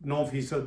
9%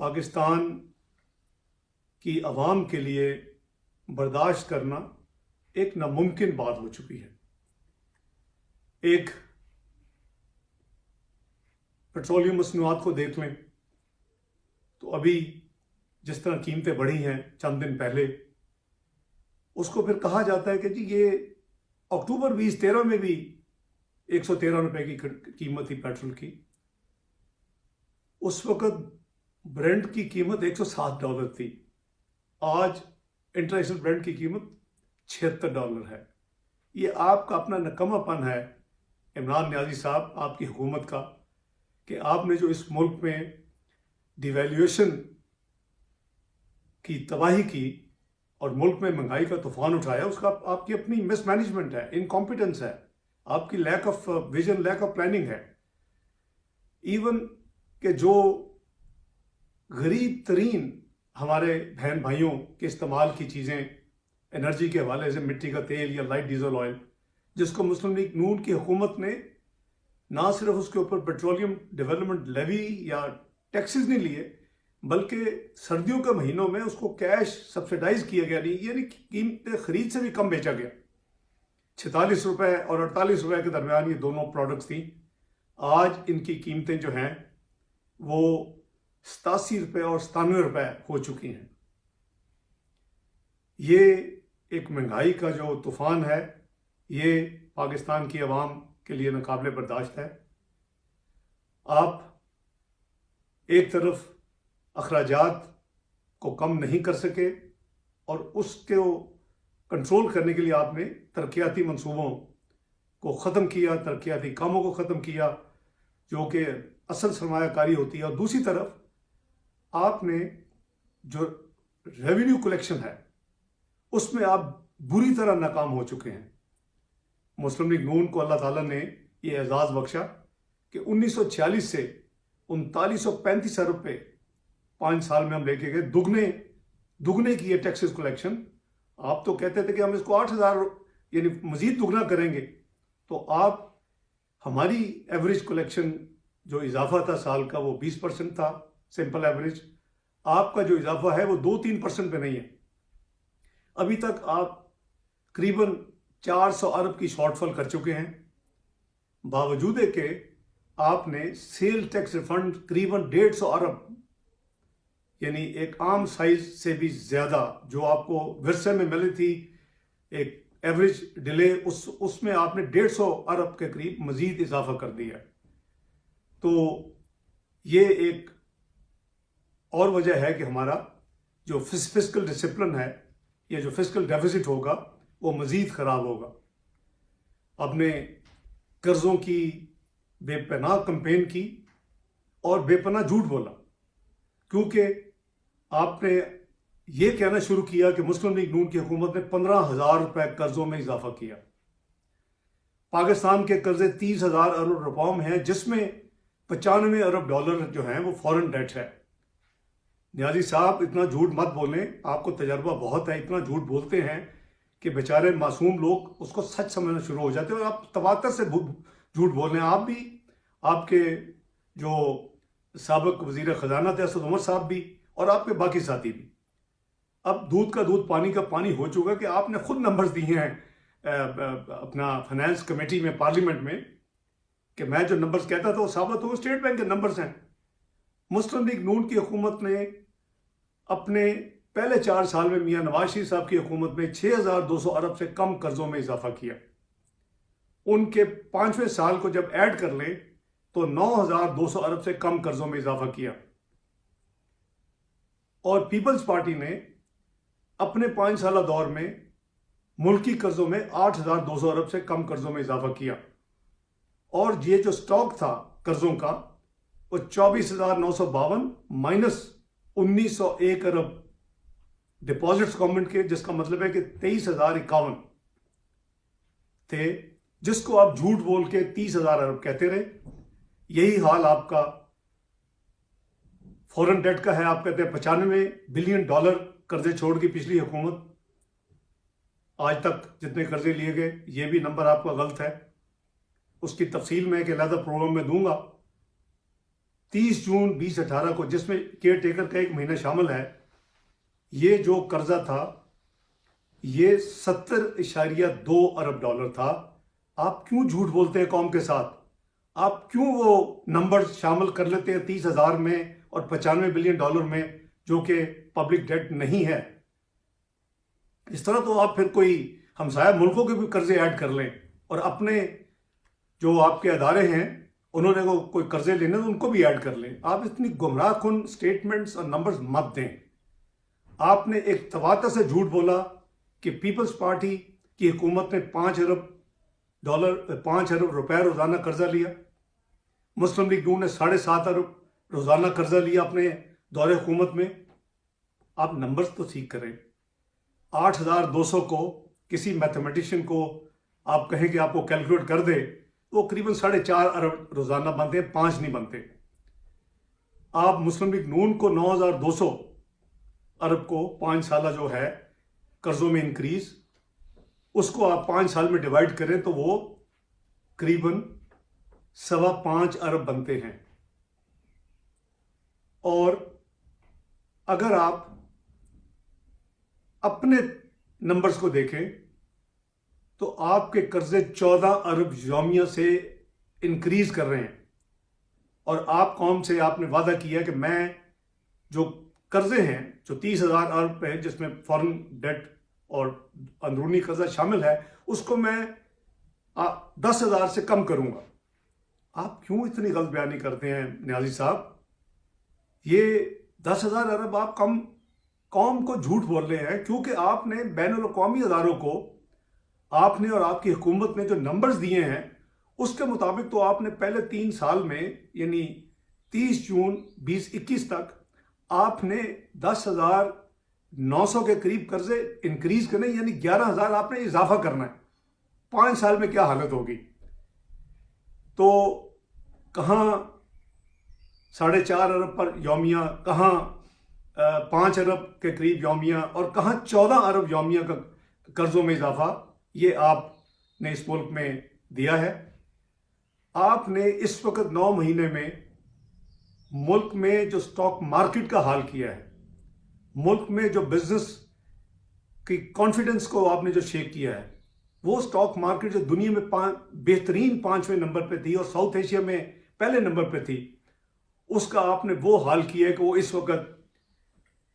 پاکستان کی عوام کے لیے برداشت کرنا ایک ناممکن بات ہو چکی ہے. ایک پیٹرولیم مصنوعات کو دیکھ لیں تو ابھی جس طرح قیمتیں بڑھی ہیں چند دن پہلے، اس کو پھر کہا جاتا ہے کہ جی یہ اکتوبر 2013 میں بھی 113 روپے کی قیمت تھی پیٹرول کی. اس وقت برنٹ کی قیمت $107 تھی. آج انٹرنیشنل برنٹ کی قیمت $76 ہے. یہ آپ کا اپنا نکما پن ہے عمران نیازی صاحب، آپ کی حکومت کا، کہ آپ نے جو اس ملک میں ڈیویلیویشن کی تباہی کی اور ملک میں مہنگائی کا طوفان اٹھایا، اس کا آپ کی اپنی مس مینجمنٹ ہے، انکمپیٹنس ہے، آپ کی lack of vision, lack of planning ہے. ایون کہ جو غریب ترین ہمارے بہن بھائیوں کے استعمال کی چیزیں انرجی کے حوالے سے، مٹی کا تیل یا لائٹ ڈیزل آئل، جس کو مسلم لیگ نون کی حکومت نے نہ صرف اس کے اوپر پیٹرولیم ڈیولپمنٹ لیوی یا ٹیکسز نہیں لیے، بلکہ سردیوں کے مہینوں میں اس کو کیش سبسیڈائز کیا گیا، نہیں یعنی قیمت خرید سے بھی کم بیچا گیا. 46 روپے اور 48 روپے کے درمیان یہ دونوں پروڈکٹس تھیں. آج ان کی قیمتیں جو ہیں وہ 87 روپے اور 97 روپے ہو چکی ہیں. یہ ایک مہنگائی کا جو طوفان ہے، یہ پاکستان کی عوام کے لیے ناقابل برداشت ہے. آپ ایک طرف اخراجات کو کم نہیں کر سکے اور اس کو کنٹرول کرنے کے لیے آپ نے ترقیاتی منصوبوں کو ختم کیا، ترقیاتی کاموں کو ختم کیا جو کہ اصل سرمایہ کاری ہوتی ہے، اور دوسری طرف آپ نے جو ریونیو کلیکشن ہے اس میں آپ بری طرح ناکام ہو چکے ہیں. مسلم لیگ نون کو اللہ تعالیٰ نے یہ اعزاز بخشا کہ 1946 سے 3935 ارب روپے 5 سال میں ہم لے کے گئے، دگنے کی یہ ٹیکسز کلیکشن. آپ تو کہتے تھے کہ ہم اس کو 8000 یعنی مزید دگنا کریں گے، تو آپ ہماری ایوریج کلیکشن جو اضافہ تھا سال کا وہ 20% تھا سمپل ایوریج. آپ کا جو اضافہ ہے وہ 2-3% پہ نہیں ہے. ابھی تک آپ قریباً 400 ارب کی شارٹ فال کر چکے ہیں، باوجود ہے کہ آپ نے سیل ٹیکس ریفنڈ قریباً 150 ارب یعنی ایک عام سائز سے بھی زیادہ جو آپ کو ورثے میں ملی تھی ایک ایوریج ڈیلے، اس میں آپ نے 150 ارب کے قریب مزید اضافہ کر دیا. تو یہ ایک اور وجہ ہے کہ ہمارا جو فسکل ڈسپلن ہے یا جو فسکل ڈیفیسٹ ہوگا وہ مزید خراب ہوگا. آپ نے قرضوں کی بے پناہ کمپین کی اور بے پناہ جھوٹ بولا، کیونکہ آپ نے یہ کہنا شروع کیا کہ مسلم لیگ نون کی حکومت نے 15,000 روپے قرضوں میں اضافہ کیا. پاکستان کے قرضے 30,000 ارب روپے میں ہیں، جس میں 95 ارب ڈالر جو ہیں وہ فورن ڈیٹ ہے. نیازی صاحب اتنا جھوٹ مت بولیں، آپ کو تجربہ بہت ہے. اتنا جھوٹ بولتے ہیں کہ بیچارے معصوم لوگ اس کو سچ سمجھنا شروع ہو جاتے ہیں، اور آپ تواتر سے جھوٹ بول رہے ہیں. آپ بھی، آپ کے جو سابق وزیر خزانہ تھے اسد عمر صاحب بھی، اور آپ کے باقی ساتھی بھی. اب دودھ کا دودھ پانی کا پانی ہو چکا کہ آپ نے خود نمبرز دیے ہیں اپنا فائنانس کمیٹی میں، پارلیمنٹ میں، کہ میں جو نمبرز کہتا تھا وہ ثابت ہو اسٹیٹ بینک کے نمبرز ہیں. مسلم لیگ نون کی حکومت نے اپنے پہلے 4 سال میں میاں نواز شریف صاحب کی حکومت میں 6,200 ارب سے کم قرضوں میں اضافہ کیا. ان کے 5ویں سال کو جب ایڈ کر لیں تو 9,200 ارب سے کم قرضوں میں اضافہ کیا. اور پیپلز پارٹی نے اپنے 5 سالہ دور میں ملکی قرضوں میں 8,200 ارب سے کم قرضوں میں اضافہ کیا. اور یہ جو سٹاک تھا قرضوں کا وہ 24,952 مائنس 1,901 ارب ڈپازٹس گورنمنٹ کے، جس کا مطلب ہے کہ 23,051 تھے، جس کو آپ جھوٹ بول کے 30,000 ارب کہتے رہے. یہی حال آپ کا فورن ڈیٹ کا ہے. آپ کہتے ہیں $95 بلین قرضے چھوڑ کی پچھلی حکومت. آج تک جتنے قرضے لیے گئے یہ بھی نمبر آپ کا غلط ہے. اس کی تفصیل میں ایک علیحدہ پروگرام میں دوں گا. 30 جون 2018 کو، جس میں کیئر ٹیکر کا 1 مہینہ شامل ہے، یہ جو قرضہ تھا یہ 70.2 ارب ڈالر تھا۔ آپ کیوں جھوٹ بولتے ہیں قوم کے ساتھ؟ آپ کیوں وہ نمبر شامل کر لیتے ہیں 30,000 میں اور 95 بلین ڈالر میں، جو کہ پبلک ڈیٹ نہیں ہے؟ اس طرح تو آپ پھر کوئی ہمسایہ ملکوں کے بھی قرضے ایڈ کر لیں، اور اپنے جو آپ کے ادارے ہیں انہوں نے کوئی قرضے لینے تو ان کو بھی ایڈ کر لیں۔ آپ اتنی گمراہ کن سٹیٹمنٹس اور نمبرز مت دیں۔ آپ نے ایک تواتر سے جھوٹ بولا کہ پیپلز پارٹی کی حکومت نے 5 ارب روپے روزانہ قرضہ لیا، مسلم لیگ نون نے 7.5 ارب روزانہ قرضہ لیا اپنے دور حکومت میں۔ آپ نمبرز تو سیکھ کریں۔ 8,200 کو کسی میتھمیٹیشین کو آپ کہیں کہ آپ کو کیلکولیٹ کر دے، وہ قریباً 4.5 ارب روزانہ بنتے ہیں، 5 نہیں بنتے۔ آپ مسلم لیگ نون کو 9,200 ارب کو 5 سالہ جو ہے قرضوں میں انکریز، اس کو آپ 5 سال میں ڈیوائڈ کریں تو وہ قریباً 5.25 ارب بنتے ہیں۔ اور اگر آپ اپنے نمبرز کو دیکھیں تو آپ کے قرضے 14 ارب یومیہ سے انکریز کر رہے ہیں، اور آپ قوم سے آپ نے وعدہ کیا کہ میں جو قرضے ہیں جو 30,000 ارب پہ، جس میں فارن ڈیٹ اور اندرونی قرضہ شامل ہے، اس کو میں 10,000 سے کم کروں گا۔ آپ کیوں اتنی غلط بیانی کرتے ہیں نیازی صاحب؟ یہ 10,000 ارب آپ قوم کو جھوٹ بول رہے ہیں، کیونکہ آپ نے بین الاقوامی اداروں کو، آپ نے اور آپ کی حکومت نے جو نمبرز دیے ہیں اس کے مطابق تو آپ نے پہلے 3 سال میں، یعنی 30 جون 2021 تک، آپ نے 10,900 کے قریب قرضے انکریز کرنے، یعنی 11,000 آپ نے اضافہ کرنا ہے۔ 5 سال میں کیا حالت ہوگی؟ تو کہاں 4.5 ارب پر یومیہ، کہاں 5 ارب کے قریب یومیہ، اور کہاں 14 ارب یومیہ کا قرضوں میں اضافہ، یہ آپ نے اس ملک میں دیا ہے۔ آپ نے اس وقت 9 مہینے میں ملک میں جو سٹاک مارکیٹ کا حال کیا ہے، ملک میں جو بزنس کی کانفیڈنس کو آپ نے جو شیک کیا ہے، وہ سٹاک مارکیٹ جو دنیا میں بہترین 5ویں نمبر پہ تھی اور ساؤتھ ایشیا میں پہلے نمبر پہ تھی، اس کا آپ نے وہ حال کیا ہے کہ وہ اس وقت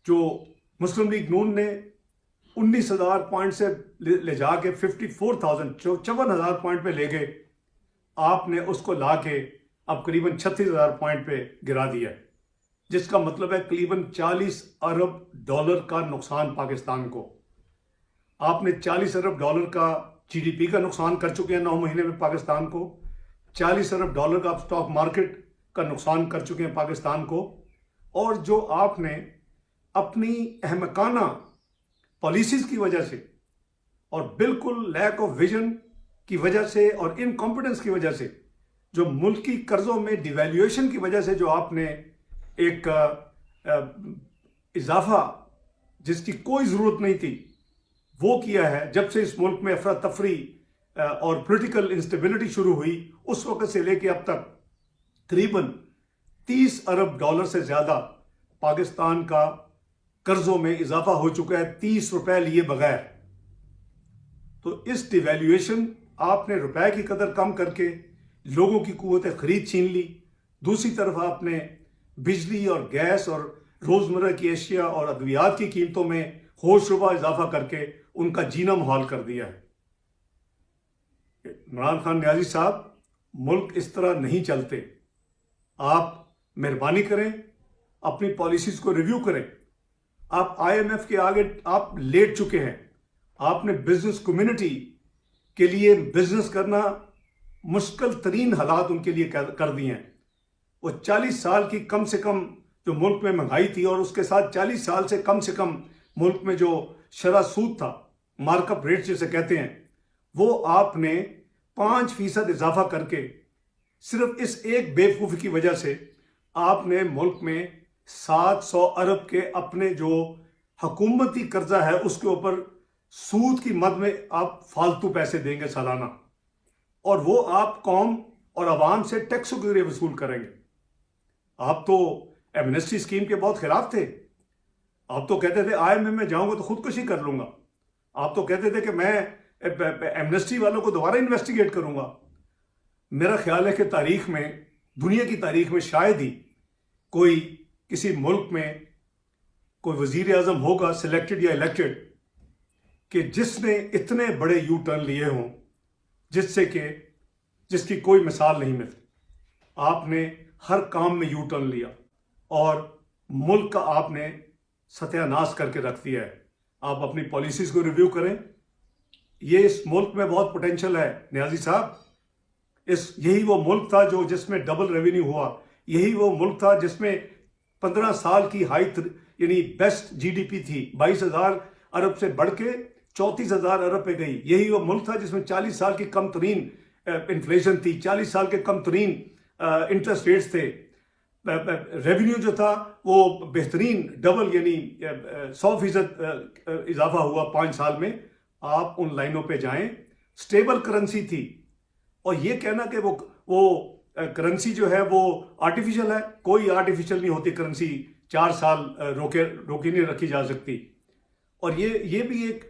جو مسلم لیگ نون نے 19,000 پوائنٹ سے لے جا کے 54,000 پوائنٹ پہ لے گئے، آپ نے اس کو لا کے اب قریباً 36,000 پوائنٹ پہ گرا دیا ہے، جس کا مطلب ہے قریباً 40 ارب ڈالر کا نقصان پاکستان کو۔ آپ نے 40 ارب ڈالر کا جی ڈی پی کا نقصان کر چکے ہیں 9 مہینے میں پاکستان کو، 40 ارب ڈالر کا سٹاک مارکیٹ کا نقصان کر چکے ہیں پاکستان کو، اور جو آپ نے اپنی احمقانہ پالیسیز کی وجہ سے اور بالکل لیک آف ویژن کی وجہ سے اور انکمپیٹنس کی وجہ سے، جو ملکی قرضوں میں ڈیویلیویشن کی وجہ سے جو آپ نے ایک اضافہ جس کی کوئی ضرورت نہیں تھی وہ کیا ہے، جب سے اس ملک میں افراتفری اور پولیٹیکل انسٹیبلٹی شروع ہوئی، اس وقت سے لے کے اب تک قریباً 30 ارب ڈالر سے زیادہ پاکستان کا قرضوں میں اضافہ ہو چکا ہے، 30 روپے لیے بغیر۔ تو اس ڈیویلیویشن، آپ نے روپے کی قدر کم کر کے لوگوں کی قوت خرید چھین لی، دوسری طرف آپ نے بجلی اور گیس اور روزمرہ کی اشیاء اور ادویات کی قیمتوں میں ہوش ربا اضافہ کر کے ان کا جینا محال کر دیا ہے۔ عمران خان نیازی صاحب، ملک اس طرح نہیں چلتے۔ آپ مہربانی کریں، اپنی پالیسیز کو ریویو کریں۔ آپ آئی ایم ایف کے آگے آپ لیٹ چکے ہیں۔ آپ نے بزنس کمیونٹی کے لیے بزنس کرنا مشکل ترین حالات ان کے لیے کر دیے ہیں۔ وہ 40 سال کی کم سے کم جو ملک میں مہنگائی تھی، اور اس کے ساتھ 40 سال سے کم ملک میں جو شرح سود تھا، مارک اپ ریٹ جسے کہتے ہیں، وہ آپ نے 5% اضافہ کر کے، صرف اس ایک بے وقوفی کی وجہ سے آپ نے ملک میں 700 ارب کے اپنے جو حکومتی قرضہ ہے اس کے اوپر سود کی مد میں آپ فالتو پیسے دیں گے سالانہ، اور وہ آپ قوم اور عوام سے ٹیکسوں کے ذریعے وصول کریں گے۔ آپ تو ایمنسٹی اسکیم کے بہت خلاف تھے. آپ تو کہتے تھے IMF میں جاؤں گا تو خودکشی کر لوں گا. آپ تو کہتے تھے کہ میں ایمنسٹی والوں کو دوبارہ انویسٹیگیٹ کروں گا. میرا خیال ہے کہ تاریخ میں، دنیا کی تاریخ میں شاید ہی کوئی کسی ملک میں کوئی وزیر اعظم ہوگا سلیکٹڈ یا الیکٹڈ کہ جس نے اتنے بڑے یو ٹرن لیے ہوں جس کی کوئی مثال نہیں ملتی. آپ نے ہر کام میں یو ٹرن لیا اور ملک کا آپ نے ستیہ ناش کر کے رکھ دیا ہے. آپ اپنی پالیسیز کو ریویو کریں. یہ اس ملک میں بہت پوٹینشل ہے نیازی صاحب. یہی وہ ملک تھا جس میں ڈبل ریونیو ہوا. یہی وہ ملک تھا جس میں 15 سال کی یعنی بیسٹ GDP تھی. 22,000 ارب سے بڑھ کے 34,000 ارب پہ گئی. یہی وہ ملک تھا جس میں 40 سال کی کم ترین انفلیشن تھی، 40 سال کے کم ترین انٹرسٹ ریٹس تھے. ریونیو جو تھا وہ بہترین ڈبل یعنی 100% اضافہ ہوا 5 سال میں. آپ ان لائنوں پہ جائیں. سٹیبل کرنسی تھی. اور یہ کہنا کہ وہ کرنسی جو ہے وہ آرٹیفیشل ہے، کوئی آرٹیفیشل نہیں ہوتی کرنسی. 4 سال روکے نہیں رکھی جا سکتی. اور یہ بھی ایک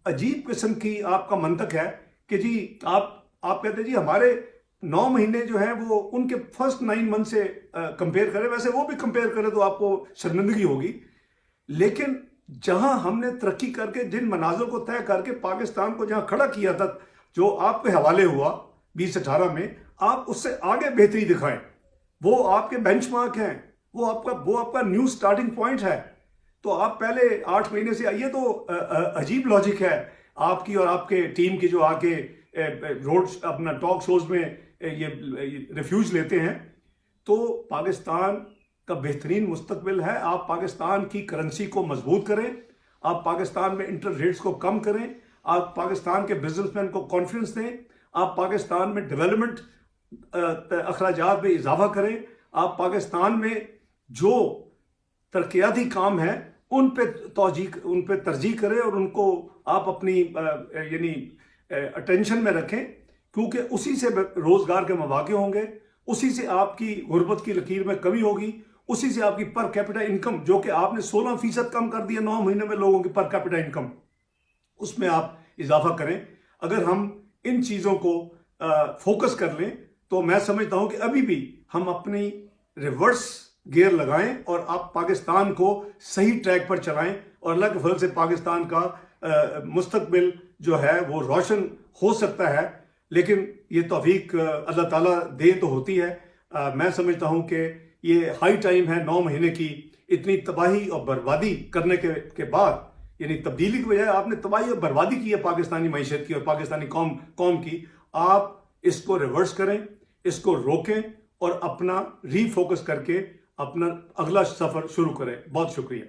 عجیب قسم کی آپ کا منطق ہے کہ جی آپ کہتے جی ہمارے 9 مہینے جو ہیں وہ ان کے فرسٹ 9 منتھ سے کمپیئر کریں. ویسے وہ بھی کمپیئر کریں تو آپ کو شرمندگی ہوگی. لیکن جہاں ہم نے ترقی کر کے جن مناظر کو طے کر کے پاکستان کو جہاں کھڑا کیا تھا، جو آپ کے حوالے ہوا 2018 میں، آپ اس سے آگے بہتری دکھائیں. وہ آپ کے بینچ مارک ہیں. وہ آپ کا نیو سٹارٹنگ پوائنٹ ہے. تو آپ پہلے 8 مہینے سے آئیے. تو عجیب لاجک ہے آپ کی اور آپ کے ٹیم کی جو آ کے اپنا ٹاک شوز میں یہ ریفیوج لیتے ہیں. تو پاکستان کا بہترین مستقبل ہے. آپ پاکستان کی کرنسی کو مضبوط کریں. آپ پاکستان میں انٹرسٹ ریٹس کو کم کریں. آپ پاکستان کے بزنس مین کو کانفیڈنس دیں. آپ پاکستان میں ڈیولپمنٹ اخراجات میں اضافہ کریں. آپ پاکستان میں جو ترقیاتی کام ہیں ان پہ ترجیح کریں اور ان کو آپ اپنی یعنی اٹینشن میں رکھیں، کیونکہ اسی سے روزگار کے مواقع ہوں گے. اسی سے آپ کی غربت کی لکیر میں کمی ہوگی. اسی سے آپ کی پر کیپٹا انکم، جو کہ آپ نے 16% کم کر دیا 9 مہینے میں لوگوں کی پر کیپٹا انکم، اس میں آپ اضافہ کریں. اگر ہم ان چیزوں کو فوکس کر لیں تو میں سمجھتا ہوں کہ ابھی بھی ہم اپنی ریورس گیئر لگائیں اور آپ پاکستان کو صحیح ٹریک پر چلائیں. اور اللہ کے فضل سے پاکستان کا مستقبل جو ہے وہ روشن ہو سکتا ہے. لیکن یہ توفیق اللہ تعالیٰ دے تو ہوتی ہے. میں سمجھتا ہوں کہ یہ ہائی ٹائم ہے 9 مہینے کی اتنی تباہی اور بربادی کرنے کے بعد، یعنی تبدیلی کی بجائے آپ نے تباہی اور بربادی کی ہے پاکستانی معیشت کی اور پاکستانی قوم کی. آپ اس کو ریورس کریں، اس کو روکیں اور اپنا ری فوکس کر کے اپنا اگلا سفر شروع کریں. بہت شکریہ.